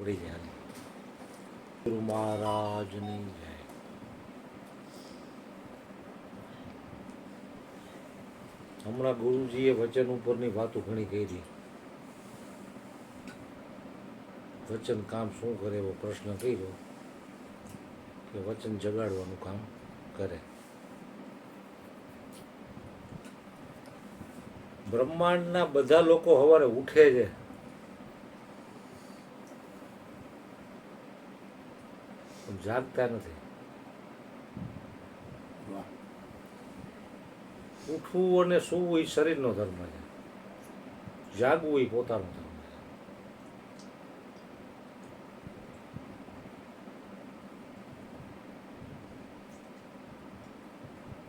પકડી જાય. ગુરુ મહારાજની જય. હમણાં ગુરુજીએ વચન ઉપરની વાતો ઘણી કરી. વચન કામ શું કરે એવો પ્રશ્ન કર્યો કે વચન જગાડવાનું કામ કરે. બ્રહ્માંડના બધા લોકો સવારે ઉઠે છે, પણ જાગતા નથી. ઉઠવું અને સૂવું એ શરીરનો ધર્મ છે, જાગવું એ પોતાનો ધર્મ છે.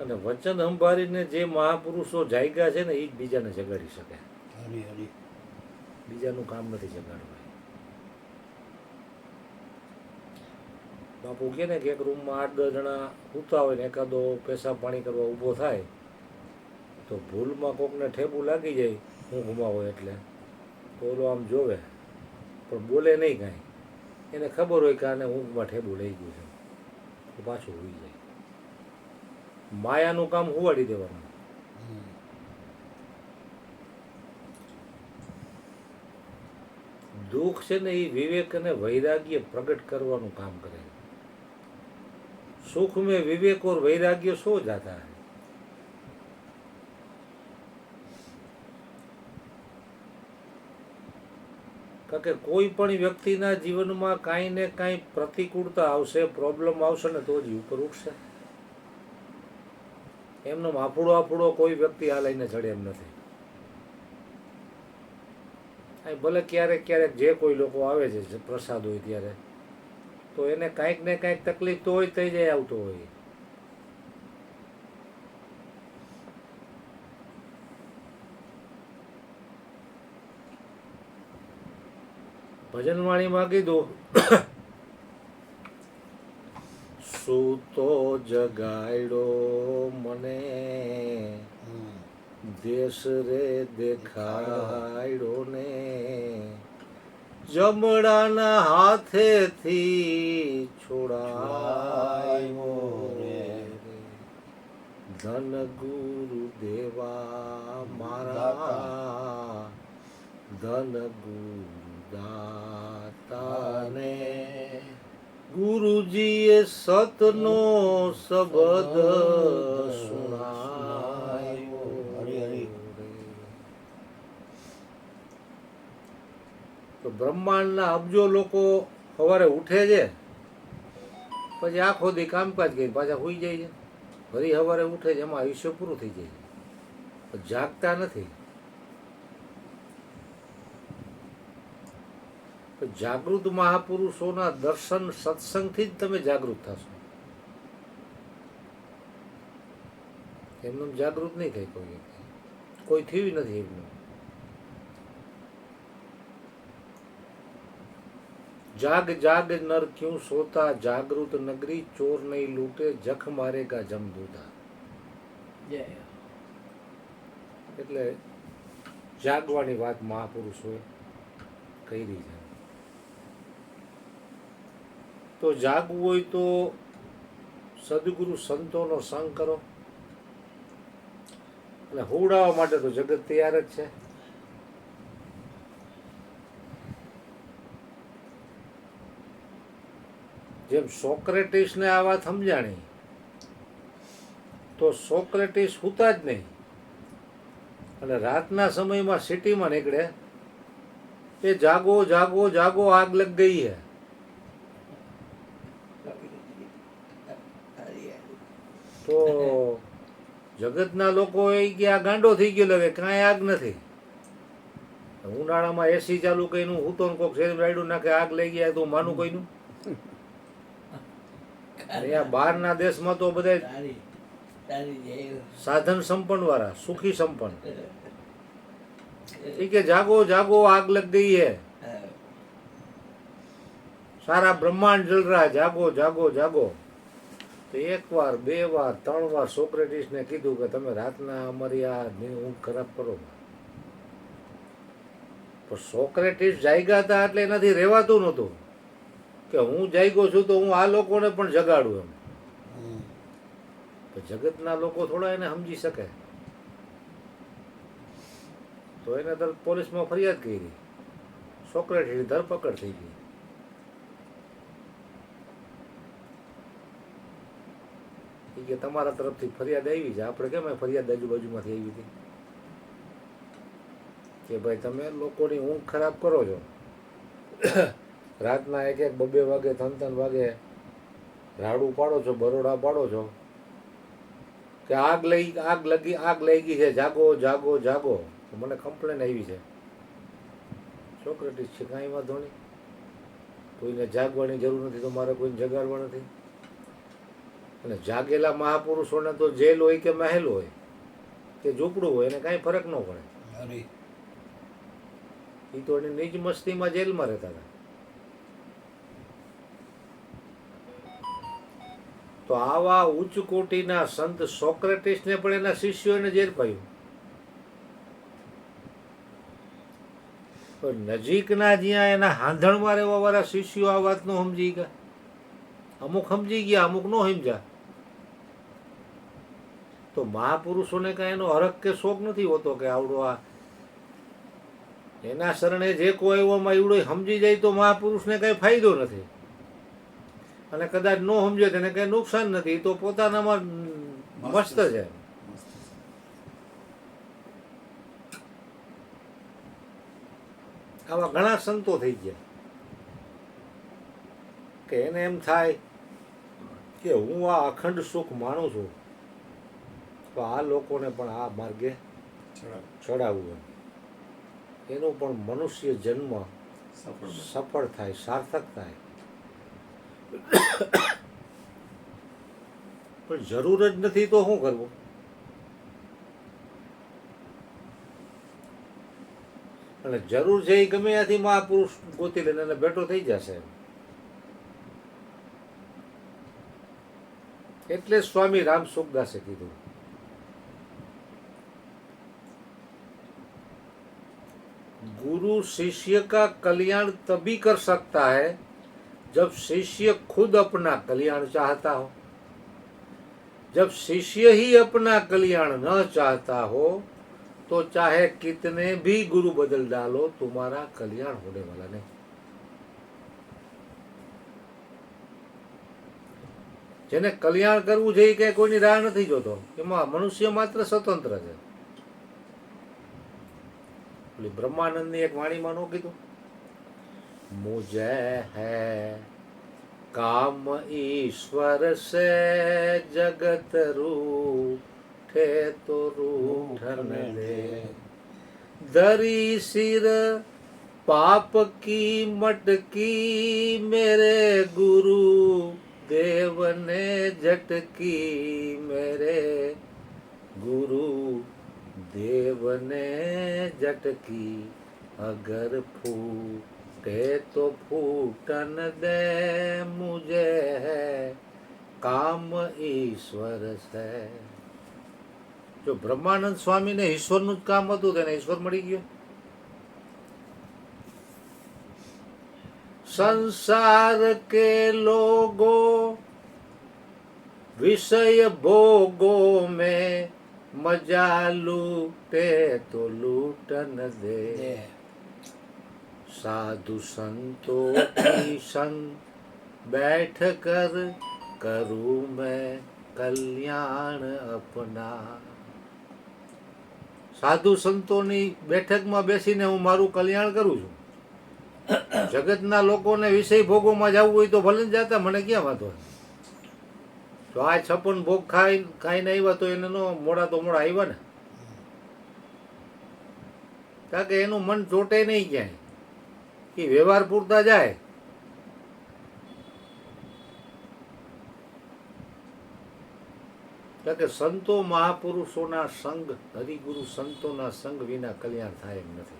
અને વચન સંભાળીને જે મહાપુરુષો જાગ્યા છે ને એ જ બીજાને જગાડી શકે. બીજાનું કામ નથી જગાડવા. બાપુ કે ને કે એક રૂમમાં 8-10 જણા સૂતા હોય ને એકાદો પેશાબ પાણી કરવા ઊભો થાય તો ભૂલમાં કોકને ઠેબુ લાગી જાય ઊંઘમાં હોય એટલે તો ઓલો આમ જોવે પણ બોલે નહીં કાંઈ. એને ખબર હોય કે આને ઊંઘમાં ઠેબુ લઈ ગયું છે તો પાછું હોઈ જાય. માયાનું કામ હુવાડી દેવાનું. દુઃખ છે ને એ વિવેક અને વૈરાગ્ય પ્રગટ કરવાનું કામ કરે. સુખ में विवेक और वैराग्य सो जाता है. કારણ કે કોઈ પણ વ્યક્તિના જીવનમાં કાંઈ ને કાંઈ પ્રતિકૂળતા આવશે, પ્રોબ્લેમ આવશે ને તો જ ઉપર ઉઠશે. એમનો આફુડો કોઈ વ્યક્તિ આ લઈને ચડે એમ નથી. ભલે ક્યારેક ક્યારેક જે કોઈ લોકો આવે છે પ્રસાદ હોય ત્યારે તો એને કાંઈક ને કાંઈક તકલીફ તો હોય થઈ જાય આવતો હોય. ભજનવાણીમાં કીધું સૂતો જગાડ્યો મને દેશ રે દેખાડ્યો ને જમડાના હાથેથી છોડાયો રે ધન ગુરુ દેવા મારા ધન ગુરુ દાતાને ગુરુજીએ સતનો શબ્દ સુણાયો. તો બ્રહ્માંડના અબજો લોકો સવારે ઉઠે છે, પછી આખો દી કામકાજ કરી પાછા સુઈ જાય છે. ફરી સવારે ઉઠે છે, એમાં આયુષ્ય પૂરું થઈ જાય છે, જાગતા નથી. તો જાગૃત મહાપુરુષોના દર્શન સત્સંગથી જ તમે જાગૃત થશો. એમનું જાગૃત નહીં થાય કોઈ થયું નથી એમનું. જાગ જાગ નર ક્યું સોતા જાગૃત નગરી ચોર નહીં લૂટે જખ મારેગા જમદૂતા. એટલે જાગવાની વાત મહાપુરુષોએ કરી છે. તો જાગવું હોય તો સદગુરુ સંતોનો સંગ કરો. એટલે હોવડાવવા માટે તો જગત તૈયાર જ છે. જેમ સોક્રેટિસને આ વાત સમજાણી તો સોક્રેટિસ સૂતા જ નહીં અને રાતના સમયમાં સિટીમાં નીકળે એ જાગો જાગો જાગો આગ લગ ગઈ હે. તો જગતના લોકો એ ગયા ગાંડો થઈ ગયો હવે કાંઈ આગ નથી. ઉનાળામાં એસી ચાલુ કરીને હું તો કોઈક શેર રાયડું નાખે આગ લઈ ગયા તો માનું કોઈનું. બહારના દેશમાં તો બધા સાધન સંપન્ન વાળા સુખી સંપન્ન ઠીક है जागो जागो आग लग गई है सारा ब्रह्मांड जल रहा है जागो जागो जागो. તો એક વાર બે વાર 3 વાર સોક્રેટિસને કીધું કે તમે રાતના અમારી આ ઊંઘ ખરાબ કરો. પણ સોક્રેટિસ જાગ્યા હતા એટલે એનાથી રહેવાતું નહોતું. કે હું જાગ્યો છું તો હું આ લોકોને પણ જગાડું એમ. હમ. તો જગતના લોકો થોડા એને સમજી શકે. તો એને તરત પોલીસમાં ફરિયાદ કરી, સોક્રેટીસની ધરપકડ થઈ ગઈ. એ કે તમારા તરફથી ફરિયાદ આવી છે, આપણે કેમ ફરિયાદ આજુબાજુમાંથી આવી હતી કે ભાઈ તમે લોકોની ઊંઘ ખરાબ કરો છો, રાતના 1-1, 2-2 વાગે, 3-3 વાગે રાડું પાડો છો, બરોડા પાડો છો કે આગ લઈ ગઈ છે, જાગો જાગો જાગો. તો મને કમ્પ્લેન આવી છે. સોક્રેટીસ છે, કાંઈ વાંધો નહીં, કોઈને જાગવાની જરૂર નથી, તો મારે કોઈને જગાડવા નથી. અને જાગેલા મહાપુરુષોને તો જેલ હોય કે મહેલ હોય કે ઝૂંપડું હોય એને કાંઈ ફરક ન પડે. અરે એ તો એની નિજ મસ્તીમાં જેલમાં રહેતા હતા. તો આવા ઉચ્ચ કોટીના સંત સોક્રેટીસને પણ એના શિષ્યોને જેલ પાયું. તો નજીકના જ્યાં એના હાંધણમાં રહેવા વાળા શિષ્યો આ વાત નો સમજી ગયા. અમુક સમજી ગયા, અમુક નો સમજ્યા. તો મહાપુરુષોને કાંઈ એનો હરખ કે શોખ નથી હોતો કે આવડો આ એના શરણે જે કોઈ એવામાં એવડો સમજી જાય તો મહાપુરુષને કાંઈ ફાયદો નથી. અને કદાચ ન સમજે તેને કંઈ નુકસાન નથી, તો પોતાનામાં મસ્ત છે. આવા ઘણા સંતો થઈ ગયા કે એને એમ થાય કે હું આ અખંડ સુખ માણું છું, તો આ લોકોને પણ આ માર્ગે ચડાવવું, એનું પણ મનુષ્ય જન્મ સફળ થાય, સાર્થક થાય. પણ જરૂર જ નથી તો શું કરવું? અને જરૂર છે એ ગમે ત્યાંથી મહાપુરુષ ગોતી લઈને એને ભેટો થઈ જશે. એટલે સ્વામી રામ સુખદાસે કીધું, गुरु शिष्य का कल्याण तभी कर सकता है जब शिष्य खुद अपना कल्याण चाहता हो. जब शिष्य ही अपना कल्याण न चाहता हो तो चाहे कितने भी गुरु बदल डालो, तुम्हारा कल्याण होने वाला नहीं. જેને કલ્યાણ કરવું છે કે કોઈની રાહ નથી જોતો, એમાં મનુષ્ય માત્ર સ્વતંત્ર છે. બ્રહ્માનંદની એક વાણીમાં નો કીધું, મુજે હૈ કામ ઈશ્વર સે જગત રૂઠે તો રૂઠન દે, દરી સિર પાપ કી મટકી મેરે ગુરુ દેવને झटकी, मेरे गुरु देवने झटकी, अगर फूटे तो फूटन दे, मुझे है काम ईश्वर से. જો બ્રહ્માનંદ સ્વામીને ઈશ્વરનું જ કામ હતું તેને ઈશ્વર મળી ગયો. संसार के लोगों विषय भोगों में मजा लूटे तो लूटन दे, साधु संतों की संग बैठ कर करूं मैं कल्याण अपना. સાધુ સંતોની બેઠકમાં બેસીને હું મારું કલ્યાણ કરું છું. જગતના લોકોને વિષય ભોગોમાં જવું હોય તો ભલે જતા, મને ક્યાં વાંધો. તો આ 56 ભોગ ખાઈને આવ્યા તો એને નો મોડા તો મોડા આવ્યા ને, કારણ કે એનું મન ચોટે નહીં ક્યાંય, એ વ્યવહાર પૂરતા જાય. કારણ કે સંતો મહાપુરુષોના સંગ, હરિગુરુ સંતોના સંગ વિના કલ્યાણ થાય એમ નથી.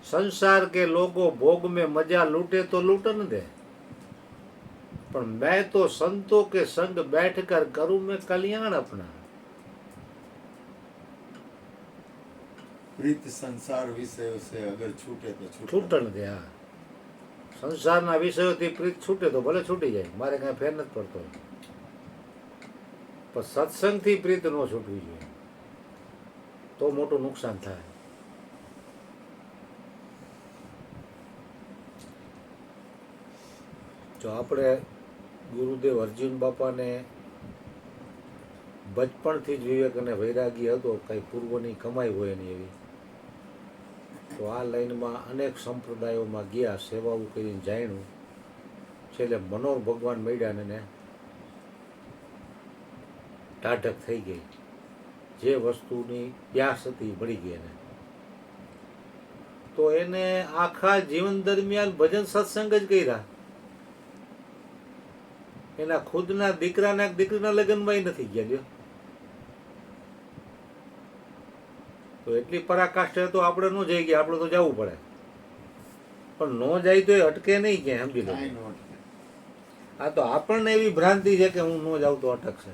संसार के लोगों भोग में मजा लूटे तो लूटन दे, पर मैं तो संतों के संग बैठकर करूं मैं कल्याण अपना. प्रीत संसार विषयों से अगर छूटे तो छूटन दे. हाँ, સંસારના વિષયોથી પ્રીત છૂટે તો ભલે છૂટી જાય, મારે કાંઈ ફેર નથી પડતો, પણ સત્સંગથી પ્રીત ન છૂટવી જોઈએ, તો મોટું નુકસાન થાય. જો આપણે ગુરુદેવ અર્જુન બાપાને બચપણથી જ વિવેક અને વૈરાગી હતો, કંઈ પૂર્વની કમાઈ હોય એની એવી, તો આ લાઈનમાં અનેક સંપ્રદાયોમાં ગયા, સેવાઓ કરીને જાણ્યું, છેલ્લે મનોહર ભગવાન મળ્યા ને ટાઢક થઈ ગઈ, જે વસ્તુની પ્યાસ હતી એ મળી ગઈ એને. તો એને આખા જીવન દરમિયાન ભજન સત્સંગ જ કર્યા, એના ખુદના દીકરાના દીકરીના લગ્નમાં નથી ગયા. લ્યો, તો એટલી પરાકાષ્ઠા તો આપણે ન જઈ ગયા, આપણે તો જવું પડે, પણ ન જાય તો એ અટકે નહીં ક્યાંય, સમજી લો. આ તો આપણને એવી ભ્રાંતિ છે કે હું ન જાઉં તો અટકશે.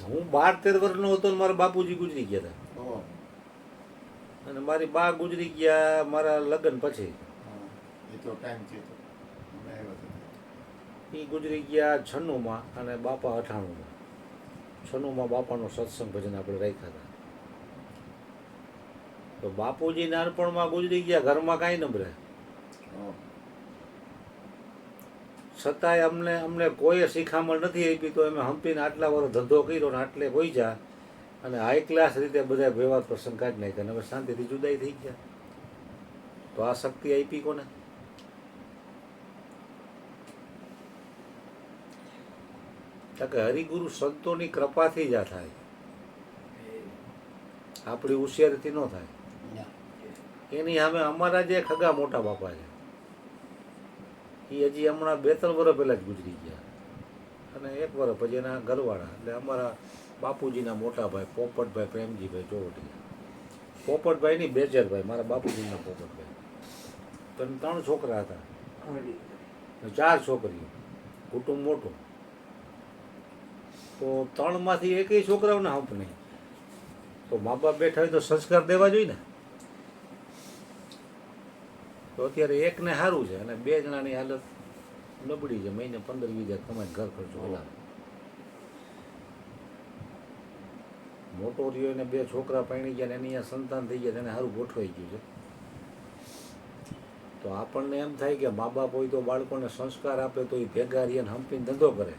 હું 12-13 વર્ષનો હતો ને મારા બાપુજી ગુજરી ગયા હતા, અને મારી બા ગુજરી ગયા મારા લગ્ન પછી. એ ગુજરી ગયા 96માં અને બાપા 98માં. 96માં બાપાનો સત્સંગ ભજન આપણે રાખ્યા હતા. તો બાપુજી નાનપણમાં ગુજરી ગયા, ઘરમાં કાંઈ ન રહે, છતાંય અમને કોઈએ શિખામણ નથી આપી, તો અમે હંપીને આટલા વર્ષ ધંધો કર્યો ને આટલે પહોંચ્યા, અને હાઈ ક્લાસ રીતે બધા વ્યવહાર પ્રસંગ કાઢી નાખ્યા, અને હવે શાંતિથી જુદાઈ થઈ ગયા. તો આ શક્તિ આપી કોને? કે હરિગુરુ સંતોની કૃપાથી જ આ થાય, આપણી હોશિયારીથી ન થાય. એની સામે અમારા જે ખગા મોટા બાપા છે, એ હજી હમણાં 2-3 વર્ષ પહેલાં જ ગુજરી ગયા, અને 1 વર્ષ પછી એના ઘરવાળા, એટલે અમારા બાપુજીના મોટા ભાઈ પોપટભાઈ પ્રેમજીભાઈ ચોવટીયા. પોપટભાઈ નહીં, બેચરભાઈ, મારા બાપુજીના પોપટભાઈ. તો 3 છોકરા હતા, 4 છોકરીઓ, કુટુંબ મોટું. તો 3માંથી એકેય છોકરાઓને હંપ નહીં. તો મા બાપ બેઠા હોય તો સંસ્કાર દેવા જોઈએ ને. તો અત્યારે એકને સારું છે અને 2 જણાની હાલત નબળી છે, મહિને 15-20 હજાર કમાઈને ઘર ખર્ચો હલાવે. મોટો રહ્યો એને 2 છોકરા પરણી ગયા ને એની અહીંયા સંતાન થઈ ગયા, એને સારું ગોઠવાઈ ગયું છે. તો આપણને એમ થાય કે મા બાપ હોય તો બાળકોને સંસ્કાર આપે, તો એ ભેગા રહીને હંપીને ધંધો કરે.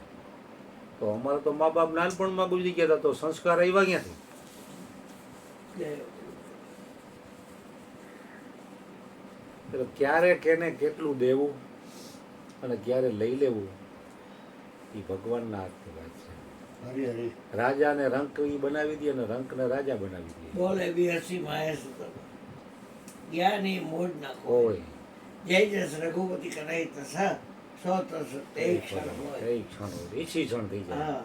તો અમારે તો મા બાપ નાનપણમાં ગુજરી ગયા હતા, તો સંસ્કાર આવ્યા ક્યાંથી? એટલે ક્યારે કેને કેટલું દેવું અને ક્યારે લઈ લેવું એ ભગવાનના હાથની વાત છે. રાજાને રંક ઈ બનાવી દે અને રંકને રાજા બનાવી દે. બોલે બિહસી માહેશ જ્ઞાની મોડ ના કોઈ જય જસ રઘુપતિ કરાઈ તસા સો તસ તે ક્ષણ હોય, એક ક્ષણ હોય, ઈછી ક્ષણ થઈ જાય. હા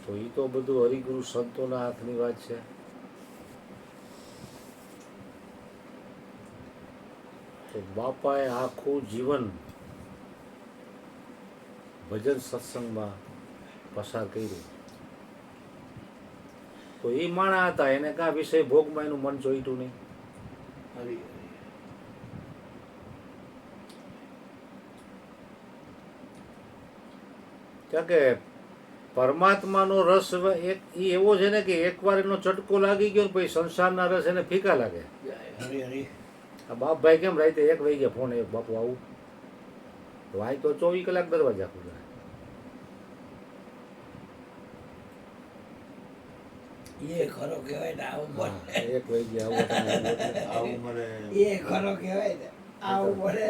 તો એ તો બધું હરિગુરુ સંતોના હાથની વાત છે. તો બાપાએ આખું જીવન ભજન સત્સંગમાં પસાર કર્યું. તો એ માણા હતા, એને કાં વિષય ભોગમાં એનું મન જોઈતું નહીં. કારણ કે પરમાત્માનો રસ એક એ એવો છે ને કે એકવાર એનો ચટકો લાગી ગયો ને પછી સંસારના રસ એને ફીકા લાગે. આ બાપભાઈ કેમ રાતે 1 વાગ્યા ફોન આવ્યો, બાપુ આવું, તો આ તો 24 કલાક દરવાજા ખુલ્લા. એ ખરો કહેવાય ને આવું બોલે, 1 વાગ્યા આવું મળે, એ ખરો કહેવાય ને આવું બોલે.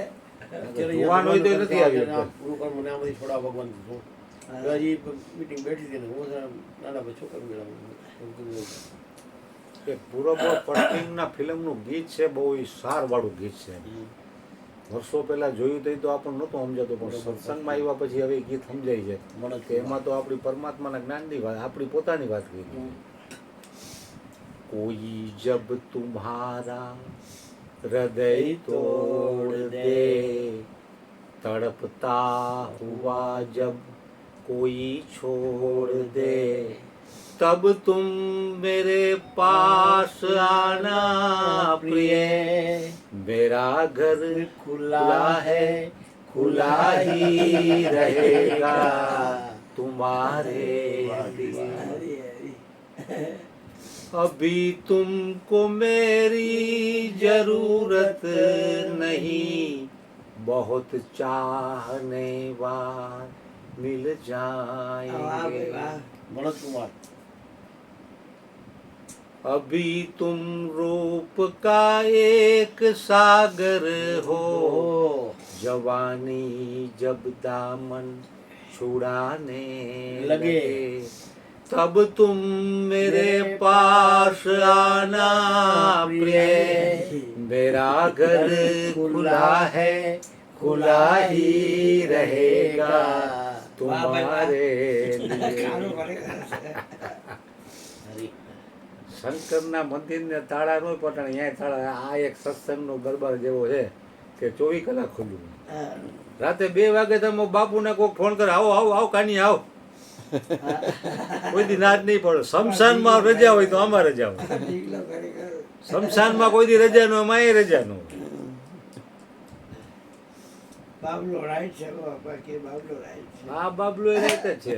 જુવાન હોય તો નથી આવ્યું. થોડા ભગવાન હજી મીટિંગ બેઠી હતી ને હું નાના ભાઈ છોકરા એક પૂરબો પશ્ચિમના ફિલ્મનું ગીત છે, બહુ સારવાળું ગીત છે. વર્ષો પહેલા જોયું તો આપણને નહોતું સમજાતું, પણ સત્સંગમાં આવ્યા પછી હવે ગીત સમજાય છે. કે એમાં તો આપણી પરમાત્માના જ્ઞાનની વાત, આપણી પોતાની વાત કરી. કોઈ જબ તુમ્હારા હૃદય તોડ દે, તડપતા હુઆ જબ કોઈ છોડ દે, तब तुम मेरे पास आना प्रिय, मेरा घर खुला है, खुला ही रहेगा तुम्हारे लिए। अभी तुमको मेरी जरूरत नहीं, बहुत चाहने वाले मिल जाएंगे। ભરત કુમાર अभी तुम रूप का एक सागर हो, जवानी जब दामन छुड़ाने लगे, तब तुम मेरे पास आना प्रिय, मेरा घर खुला है, खुला ही रहेगा तुम्हारे लिए। શંકરના મંદિરને તાળા નો પટાણે અહીંયા તાળા. આ એક સત્સંગનો દરબાર જેવો છે કે 24 કલાક ખુલ્લું. રાતે 2 વાગે તમે બાપુને કોઈક ફોન કરે, આવો આવો આવો કાની આવો. કોઈ દી ના જ નહીં પડે. શમશાનમાં રજા હોય તો આમાં રજા હોય, શમશાનમાં કોઈ દી રજા ન હોય, આમાં રજા ન હોય. બાબલો રાઈટ છે બાકી બાબલો રાઈટ છે. આ બાબલો એ રીતે જ છે.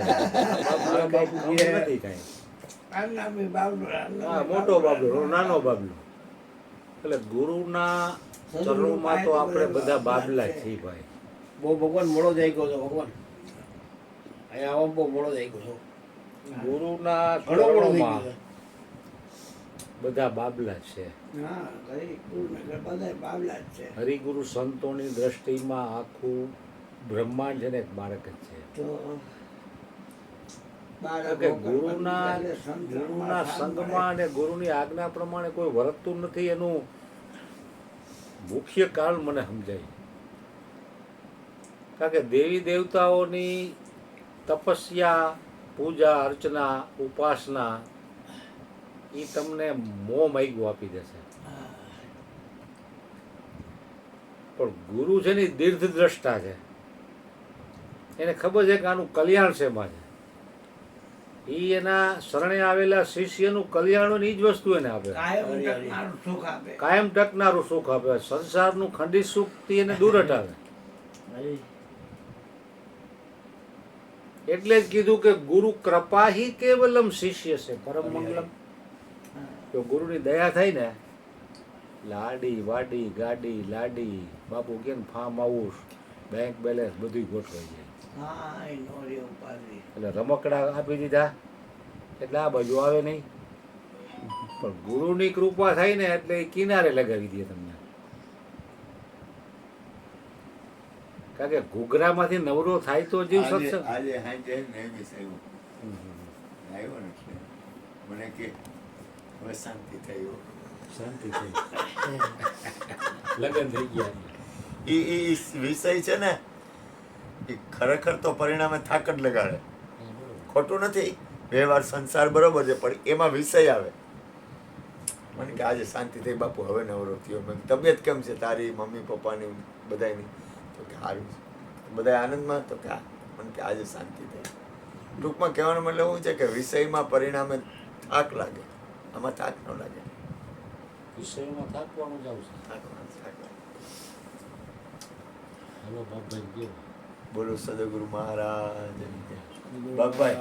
બાબલો બાબુ નથી કાંઈ. આમ નામ બી બાબલો હા, મોટો બાબલો, નાનો બાબલો. એટલે ગુરુના ચરણોમાં તો આપણે બધા બાબલા જ છીએ ભાઈ. બહુ ભગવાન મોડો જાય ગયો છે ભગવાન. અહીંયા આવા બહુ મોડો જાય ગયો છો. ગુરુના ઘણો મોડો થઈ ચરણોમાં ગયો છે. બધા બાબલા જ છે. હા ઘરે ગુરુનગર બધા બાબલા જ છે. હરિગુરુ સંતોની દ્રષ્ટિમાં આખું બ્રહ્માંડ છે ને એક બાળક જ છે. તો કે ગુરુના સંગમાં અને ગુરુની આજ્ઞા પ્રમાણે કોઈ વર્તતું નથી, એનું મુખ્ય કારણ મને સમજાય. કારણ કે દેવી દેવતાઓની તપસ્યા, પૂજા અર્ચના, ઉપાસના એ તમને મોહ માગ્યું આપી દેશે. પણ ગુરુ છે ને દીર્ઘ દ્રષ્ટા છે. એને ખબર છે કે આનું કલ્યાણ શેમાં છે. એ એના શરણે આવેલા શિષ્યનું કલ્યાણ એ જ વસ્તુ એને આપે, કાયમ ટકનારું સુખ આપે. કાયમ ટકનારું સુખ આપે. સંસારનું ખંડિત સુખથી એને દૂર હટાવે. એટલે જ કીધું કે ગુરુ કૃપા હિ કેવલમ શિષ્ય છે પરમ મંગલમ. જો ગુરુની દયા થાય ને, લાડી વાડી ગાડી લાડી, બાપુ કે ફાર્મ હાઉસ, બેંક બેલેન્સ બધું ગોઠવાઈ જાય. હા એ નોરી ઉપાધિ. એટલે રમકડા આપી દીધા એટલે આ બાજુ આવે નહીં. પણ ગુરુની કૃપા થાય ને એટલે એ કિનારે લગાવી દે તમને. કારણ કે ઘૂઘરામાંથી નવરો થાય તો જીવ સત્સંગ. આજે હાંજે નેમિસ આવ્યો ને એટલે મને કે હવે શાંતિ થઈ હો. શાંતિ થઈ, લગ્ન થઈ ગયા. એ વિષય છે ને એ ખરેખર તો પરિણામે થાક જ લગાડે. ખોટું નથી, વ્યવહાર સંસાર બરોબર છે, પણ એમાં વિષય આવે. મને કે આજે શાંતિ થઈ બાપુ, હવે નવરો થયો. મેં તબિયત કેમ છે તારી, મમ્મી પપ્પાની, બધાની? તો કે સારું છે. બધા આનંદમાં? તો કે હા. મને કે આજે શાંતિ થઈ. ટૂંકમાં કહેવાનો મતલબ એવું છે કે વિષયમાં પરિણામે થાક લાગે, આમાં થાક ન લાગે. વિષયમાં થાકવાનું જ આવશે. થાક લાગે. હાલો બાપભાઈ ગયો. બોલો સદગુરુ મહારાજ. બાપભાઈ